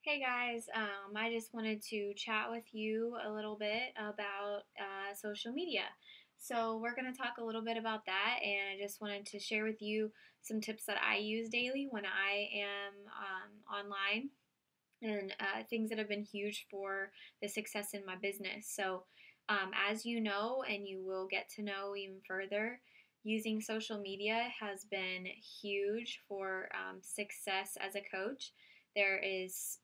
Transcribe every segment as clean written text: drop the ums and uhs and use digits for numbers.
Hey guys, I just wanted to chat with you a little bit about social media. So, we're going to talk a little bit about that, and I just wanted to share with you some tips that I use daily when I am online and things that have been huge for the success in my business. So, as you know, and you will get to know even further, using social media has been huge for success as a coach. There's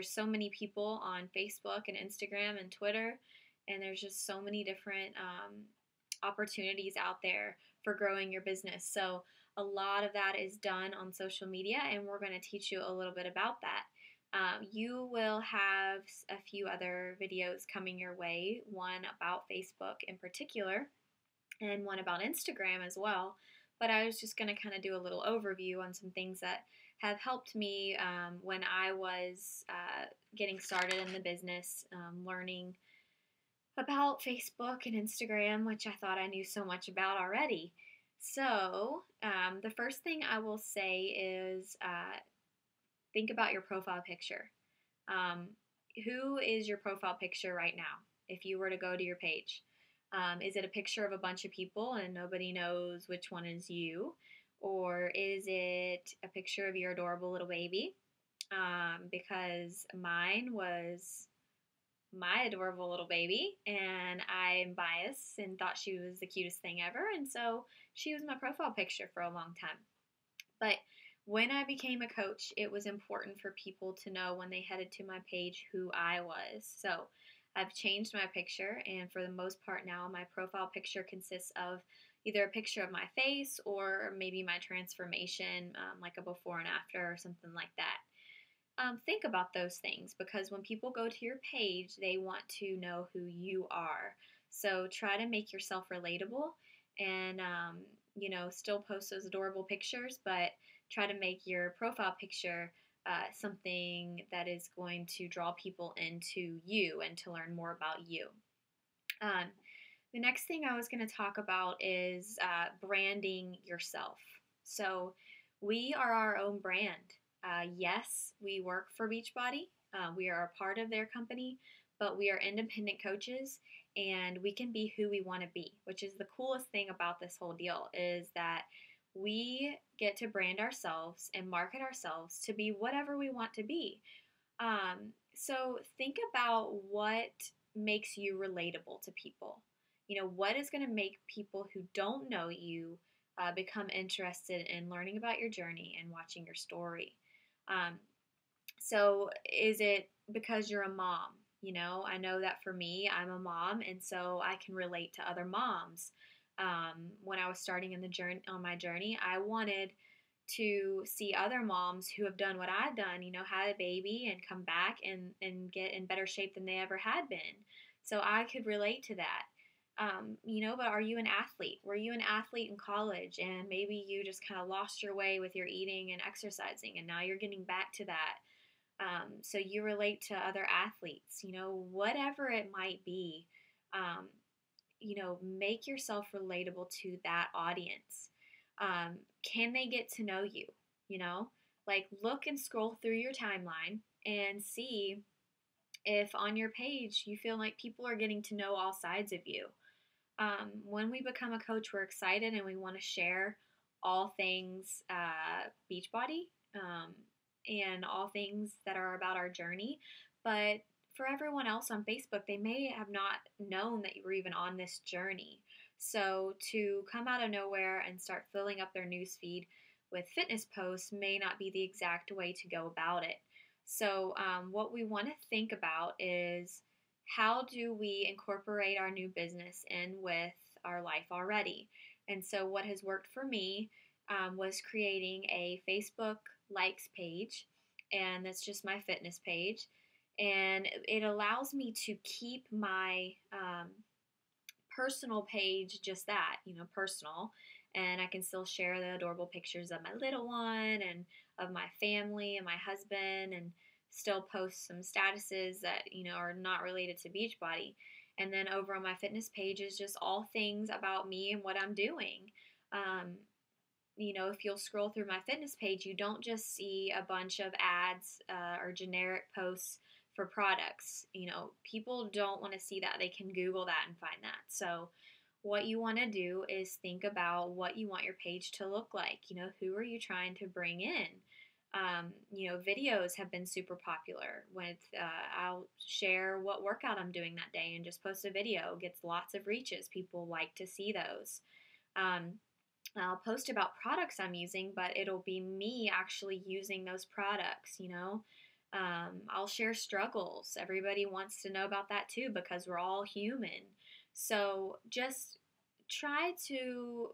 so many people on Facebook and Instagram and Twitter, and there's just so many different opportunities out there for growing your business. So, a lot of that is done on social media, and we're going to teach you a little bit about that. You will have a few other videos coming your way, one about Facebook in particular, and one about Instagram as well. But I was just going to kind of do a little overview on some things that have helped me when I was getting started in the business, learning about Facebook and Instagram, which I thought I knew so much about already. So, the first thing I will say is think about your profile picture. Um, who is your profile picture right now if you were to go to your page? Is it a picture of a bunch of people and nobody knows which one is you? Or is it a picture of your adorable little baby? Because mine was my adorable little baby, and I'm biased and thought she was the cutest thing ever, and so she was my profile picture for a long time. But when I became a coach, it was important for people to know when they headed to my page who I was. So I've changed my picture, and for the most part now, my profile picture consists of either a picture of my face or maybe my transformation, like a before and after or something like that. Think about those things because when people go to your page, they want to know who you are. So try to make yourself relatable and, still post those adorable pictures, but try to make your profile picture something that is going to draw people into you and to learn more about you. Um, the next thing I was going to talk about is branding yourself. So we are our own brand. Yes, we work for Beachbody. We are a part of their company, but we are independent coaches and we can be who we want to be, which is the coolest thing about this whole deal is that we get to brand ourselves and market ourselves to be whatever we want to be. So think about what makes you relatable to people. What is going to make people who don't know you become interested in learning about your journey and watching your story? Um, so is it because you're a mom? I know that for me, I'm a mom, and so I can relate to other moms. When I was starting in the journey on my journey, I wanted to see other moms who have done what I've done, had a baby and come back and get in better shape than they ever had been. So I could relate to that. But are you an athlete? Were you an athlete in college and maybe you just kind of lost your way with your eating and exercising and now you're getting back to that? So you relate to other athletes, whatever it might be, um, make yourself relatable to that audience. Can they get to know you? Like look and scroll through your timeline and see if on your page you feel like people are getting to know all sides of you. When we become a coach, we're excited and we want to share all things Beachbody and all things that are about our journey. But for everyone else on Facebook, they may have not known that you were even on this journey. So to come out of nowhere and start filling up their newsfeed with fitness posts may not be the exact way to go about it. So what we want to think about is how do we incorporate our new business in with our life already? And so what has worked for me was creating a Facebook likes page, and that's just my fitness page. And it allows me to keep my personal page just that, personal. And I can still share the adorable pictures of my little one and of my family and my husband and still post some statuses that, are not related to Beachbody. And then over on my fitness page is just all things about me and what I'm doing. Um, if you'll scroll through my fitness page, you don't just see a bunch of ads or generic posts for products. People don't want to see that. They can Google that and find that. So, what you want to do is think about what you want your page to look like. Who are you trying to bring in? Videos have been super popular. I'll share what workout I'm doing that day and just post a video. It gets lots of reaches. People like to see those. Um, I'll post about products I'm using, but it'll be me actually using those products. I'll share struggles. Everybody wants to know about that too because we're all human. So just try to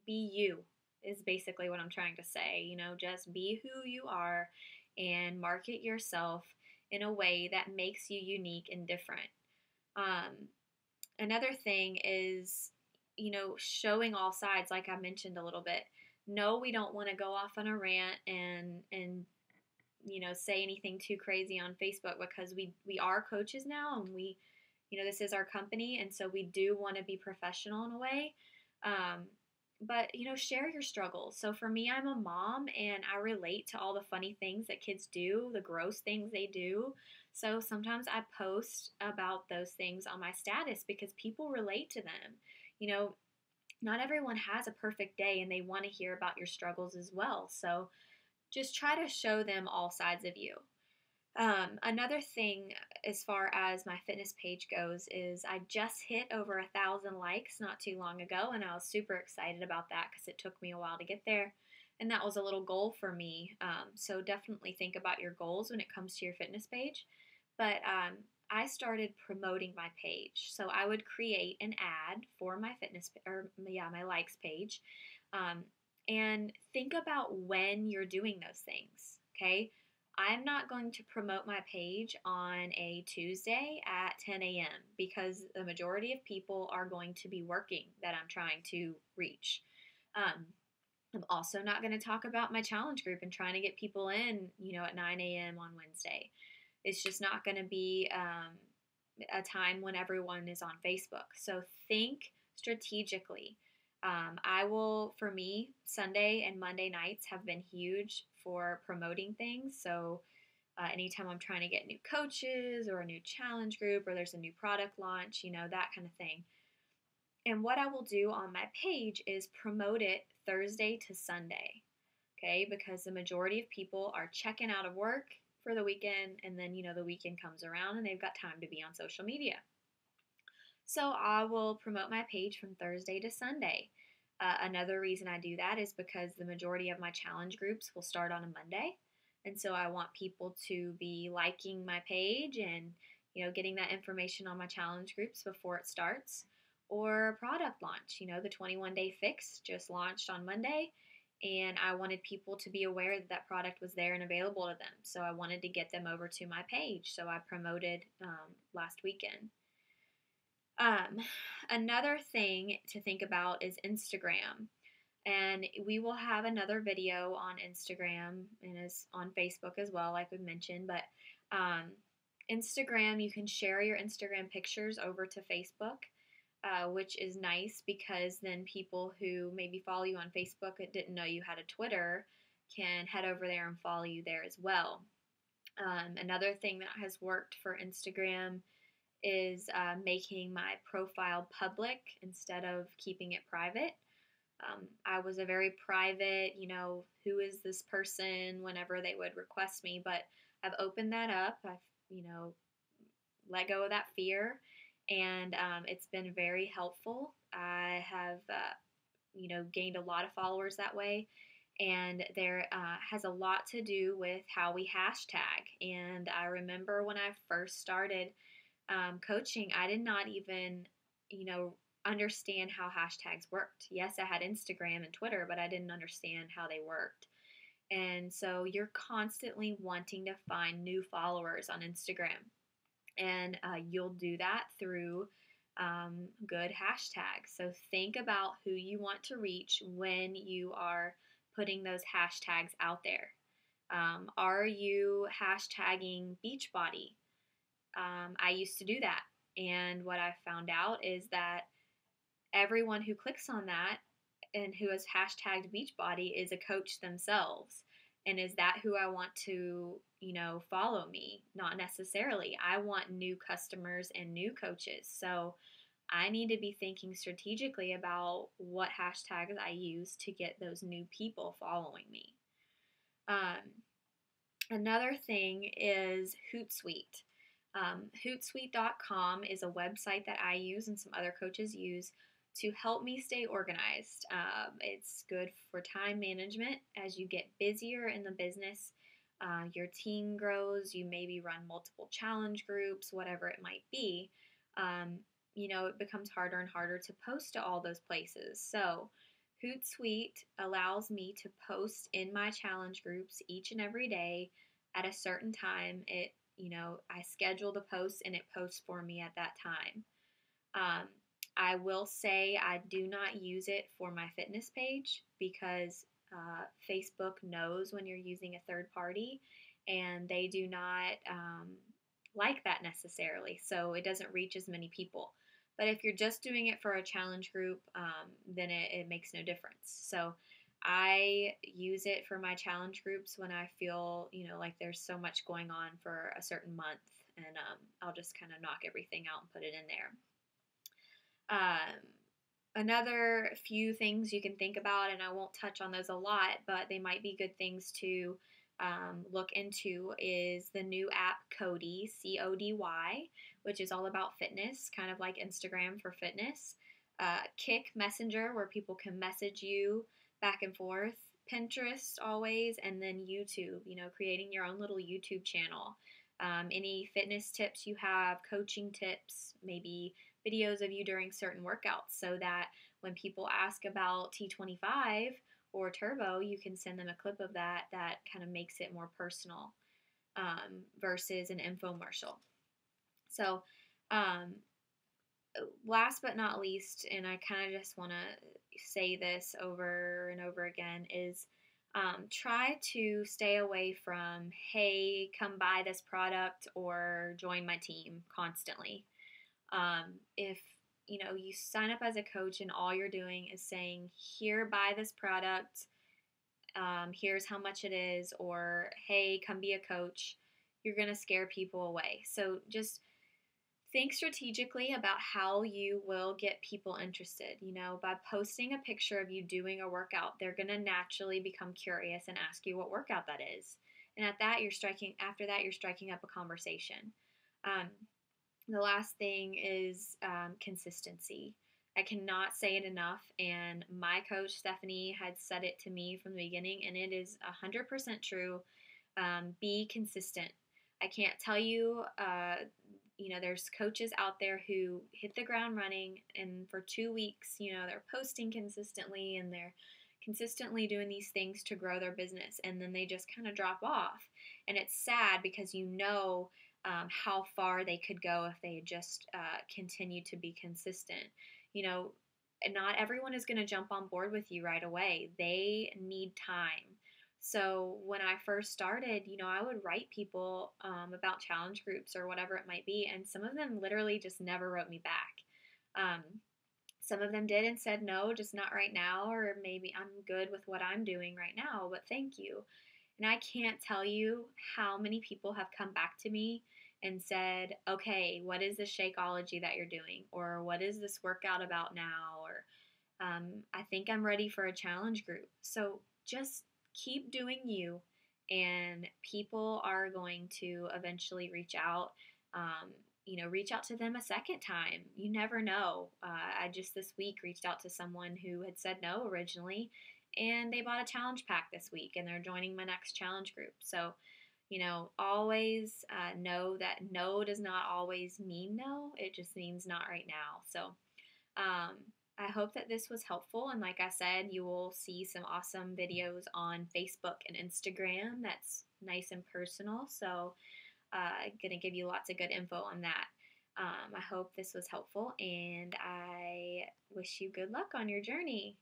be you, is basically what I'm trying to say. Just be who you are and market yourself in a way that makes you unique and different. Um, Another thing is, showing all sides, like I mentioned a little bit. No, we don't want to go off on a rant and say anything too crazy on Facebook, because we are coaches now, and this is our company, and so we do want to be professional in a way. But share your struggles. So for me, I'm a mom, and I relate to all the funny things that kids do, the gross things they do. So sometimes I post about those things on my status because people relate to them. You know, not everyone has a perfect day, and they want to hear about your struggles as well. So just try to show them all sides of you. Another thing, as far as my fitness page goes, is I just hit over 1,000 likes not too long ago, and I was super excited about that because it took me a while to get there, and that was a little goal for me. So definitely think about your goals when it comes to your fitness page. But I started promoting my page, so I would create an ad for my my likes page, um, and think about when you're doing those things. Okay. I'm not going to promote my page on a Tuesday at 10 a.m. because the majority of people are going to be working that I'm trying to reach. Um, I'm also not going to talk about my challenge group and trying to get people in, at 9 a.m. on Wednesday. It's just not going to be a time when everyone is on Facebook. So think strategically. For me, Sunday and Monday nights have been huge for promoting things. So anytime I'm trying to get new coaches or a new challenge group or there's a new product launch, that kind of thing. And what I will do on my page is promote it Thursday to Sunday, okay? Because the majority of people are checking out of work for the weekend, and then, the weekend comes around and they've got time to be on social media. So I will promote my page from Thursday to Sunday. Another reason I do that is because the majority of my challenge groups will start on a Monday. And so I want people to be liking my page and, getting that information on my challenge groups before it starts. Or product launch. The 21-day fix just launched on Monday, and I wanted people to be aware that that product was there and available to them. So I wanted to get them over to my page. So I promoted last weekend. Another thing to think about is Instagram. And we will have another video on Instagram and is on Facebook as well, like we mentioned. But Instagram, you can share your Instagram pictures over to Facebook, which is nice because then people who maybe follow you on Facebook and didn't know you had a Twitter can head over there and follow you there as well. Another thing that has worked for Instagram is making my profile public instead of keeping it private. I was a very private, who is this person whenever they would request me, but I've opened that up. I've, let go of that fear, and it's been very helpful. I have, gained a lot of followers that way, and there has a lot to do with how we hashtag. And I remember when I first started coaching, I did not even, understand how hashtags worked. Yes, I had Instagram and Twitter, but I didn't understand how they worked. And so you're constantly wanting to find new followers on Instagram. And you'll do that through good hashtags. So think about who you want to reach when you are putting those hashtags out there. Are you hashtagging Beachbody? I used to do that. And what I found out is that everyone who clicks on that and who has hashtagged Beachbody is a coach themselves. And is that who I want to, follow me? Not necessarily. I want new customers and new coaches. So I need to be thinking strategically about what hashtags I use to get those new people following me. Another thing is HootSuite. Hootsuite.com is a website that I use and some other coaches use to help me stay organized. It's good for time management as you get busier in the business. Your team grows, you maybe run multiple challenge groups, whatever it might be. It becomes harder and harder to post to all those places. So Hootsuite allows me to post in my challenge groups each and every day at a certain time. I schedule the posts and it posts for me at that time. I will say I do not use it for my fitness page because Facebook knows when you're using a third party and they do not like that necessarily. So it doesn't reach as many people. But if you're just doing it for a challenge group, then it makes no difference. So I use it for my challenge groups when I feel, like there's so much going on for a certain month, and I'll just kind of knock everything out and put it in there. Another few things you can think about, and I won't touch on those a lot, but they might be good things to look into, is the new app Cody, Cody, which is all about fitness, kind of like Instagram for fitness. Kick Messenger, where people can message you back and forth. Pinterest always, and then YouTube, creating your own little YouTube channel. Any fitness tips you have, coaching tips, maybe videos of you during certain workouts, so that when people ask about T25 or Turbo, you can send them a clip of that kind of makes it more personal versus an infomercial. So last but not least, and I kind of just want to say this over and over again, is try to stay away from, hey, come buy this product or join my team constantly. If you sign up as a coach and all you're doing is saying, here, buy this product, here's how much it is, or hey, come be a coach, you're going to scare people away. So just think strategically about how you will get people interested. By posting a picture of you doing a workout, they're going to naturally become curious and ask you what workout that is. And after that, you're striking up a conversation. The last thing is consistency. I cannot say it enough, and my coach, Stephanie, had said it to me from the beginning, and it is 100% true. Be consistent. I can't tell you, there's coaches out there who hit the ground running, and for 2 weeks, they're posting consistently, and they're consistently doing these things to grow their business, and then they just kind of drop off. And it's sad because how far they could go if they had just continued to be consistent. Not everyone is going to jump on board with you right away. They need time. So when I first started, I would write people about challenge groups or whatever it might be, and some of them literally just never wrote me back. Some of them did and said, no, just not right now, or maybe I'm good with what I'm doing right now, but thank you. And I can't tell you how many people have come back to me and said, okay, what is the Shakeology that you're doing? Or what is this workout about now? Or I think I'm ready for a challenge group. So just keep doing you, and people are going to eventually reach out. Reach out to them a second time. You never know. I just this week reached out to someone who had said no originally, and they bought a challenge pack this week, and they're joining my next challenge group. So, always know that no does not always mean no. It just means not right now. So, I hope that this was helpful. And like I said, you will see some awesome videos on Facebook and Instagram that's nice and personal. So, I'm going to give you lots of good info on that. I hope this was helpful, and I wish you good luck on your journey.